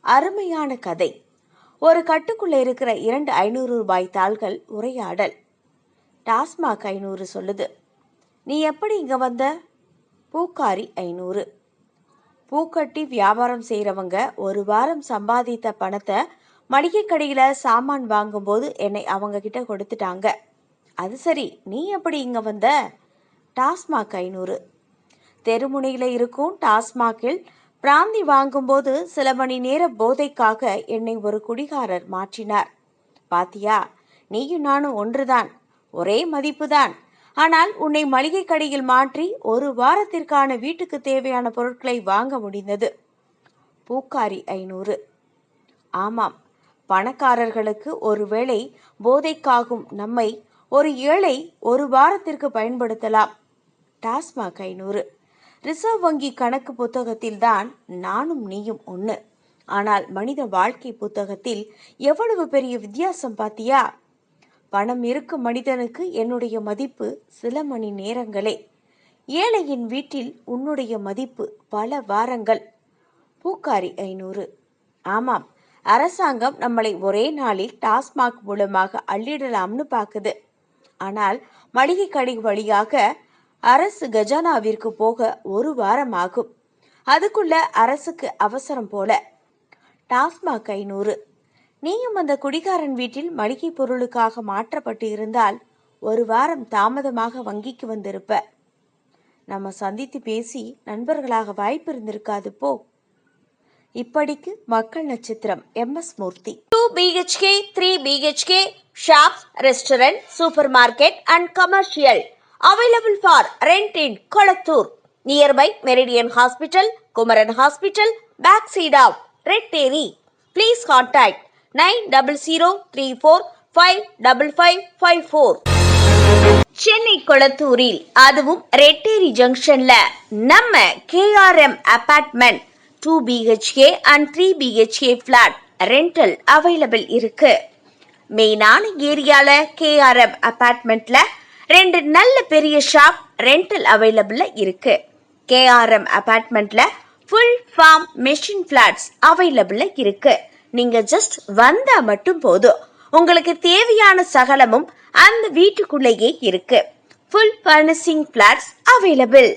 அருமையான கதை. ஒரு கட்டுக்குள்ள இருக்கிற 2 500 ரூபாய் தாள்கள் உரையாடல். டாஸ்மாக் 500 சொல்லுது, நீ எப்படி இங்க வந்த? பூக்காரி 500, பூக்கட்டி வியாபாரம் செய்கிறவங்க ஒரு வாரம் சம்பாதித்த பணத்தை மளிகை கடையில் சாமான் வாங்கும்போது என்னை அவங்க கிட்ட கொடுத்துட்டாங்க. அது சரி, நீ எப்படி இங்க வந்த? டாஸ்மாக் 500, தெருமுனையில் இருக்கும் டாஸ்மாகில் பிராந்தி வாங்கும்போது சில மணி நேர போதைக்காக என்னை ஒரு குடிகாரர் மாற்றினார். பாத்தியா, நீயும் நானும் ஒன்றுதான், ஒரே மதிப்புதான். ஆனால் உன்னை மளிகை கடையில் மாற்றி ஒரு வாரத்திற்கான வீட்டுக்கு தேவையான பொருட்களை வாங்க முடிந்தது. பூக்காரி 500, ஆமாம், பணக்காரர்களுக்கு ஒருவேளை போதைக்காகும் நம்மை ஒரு ஏழை ஒரு வாரத்திற்கு பயன்படுத்தலாம். டாஸ்மாக் 500, ரிசர்வ் வங்கி கணக்கு புத்தகத்தில் தான் நானும் நீயும் ஒன்று. ஆனால் மனித வாழ்க்கை புத்தகத்தில் எவ்வளவு பெரிய வித்தியாசம் பாத்தியா? பணம் இருக்கும் மனிதனுக்கு என்னுடைய மதிப்பு சில மணி நேரங்களே, ஏழையின் வீட்டில் உன்னுடைய மதிப்பு பல வாரங்கள். பூக்காரி 500, ஆமாம், அரசாங்கம் நம்மளை ஒரே நாளில் டாஸ்மாக் மூலமாக அள்ளிடலாம்னு பார்க்குது. ஆனால் மளிகை கடை வழியாக அரசு கஜானாவிற்கு போக ஒரு வாரம் ஆகும். அதுக்குள்ள அரசுக்கு அவசரம் போல. டாஸ்மாக் 500, நீயும் அந்த குடிகாரன் வீட்டில் மளிகை பொருளுக்காக மாற்றப்பட்டு இருந்தால் ஒரு வாரம் தாமதமாக வங்கிக்கு வந்திருப்ப. நம்ம சந்தித்து பேசி நண்பர்களாக வாய்ப்பு இருந்திருக்காது போ. இப்படிக்கு மக்கள் நட்சத்திரம் MS Murthy. 2 BHK 3 BHK shops, restaurant, supermarket and commercial available for rent in Kolattur, nearby Meridian Hospital, Kumaran Hospital, backside of Red Terry. Please contact 9034555554. Chennai கொளத்தூரில், அதுவும் ரெட்டேரி ஜங்ஷன்ல நம்ம KRM apartment 2 BHK and 3 BHK flat rental available இருக்கு. மெயினான ஏரியால KRM அபார்ட்மெண்ட்ல 2 நல்ல பெரிய shop rental available இருக்கு. KRM அபார்ட்மெண்ட்ல full form machine flats available இருக்கு. நீங்க ஜஸ்ட் வந்தா மட்டும் போதும், உங்களுக்கு தேவையான சகலமும் அந்த வீட்டுக்குள்ளேயே இருக்கு. Full furnishing flats available.